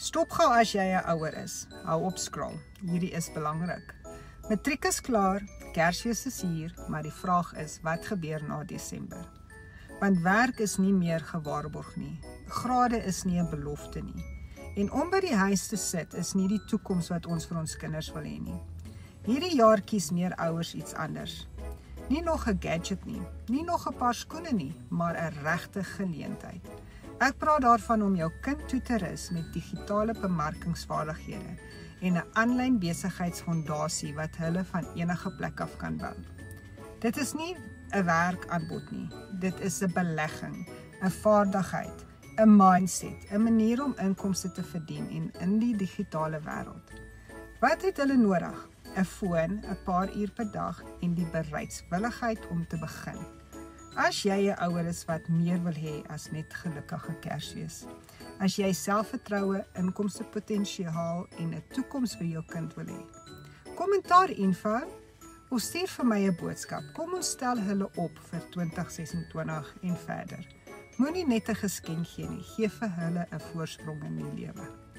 Stop gou as jy 'n ouer is. Hou op scroll. Hierdie is belangrik. Matriek is klaar, Kersfees is hier, maar die vraag is, wat gebeur na Desember? Want werk is nie meer gewaarborg nie. Grade is nie 'n belofte nie. En om by die huis te sit is nie die toekoms wat ons vir ons kinders wil hê nie. Hierdie jaar kies meer ouers iets anders. Nie nog 'n gadget nie, nie nog 'n paar skoene nie, maar 'n regte geleentheid. Ek praat daarvan om jou kind toe te rus met digitale bemarkingsvaardighede en 'n aanlyn besigheidsfondasie wat hulle van enige plek af kan bou. Dit is nie 'n werkaanbod nie, dit is 'n belegging, 'n vaardigheid, 'n mindset, 'n manier om inkomste te verdien in die digitale wêreld. Wat het hulle nodig? 'n Foon, 'n paar uur per dag en die bereidwilligheid om te begin. As jy 'n ouer is wat meer wil hê as net gelukkige Kersfees, as jy selfvertroue, inkomstepotensiaal en 'n toekoms vir jou kind wil hê. Kommentaar info of stuur vir my 'n boodskap. Kom ons stel hulle op vir 2026 en verder. Moenie net 'n geskenk gee nie, gee vir hulle 'n voorsprong in die lewe.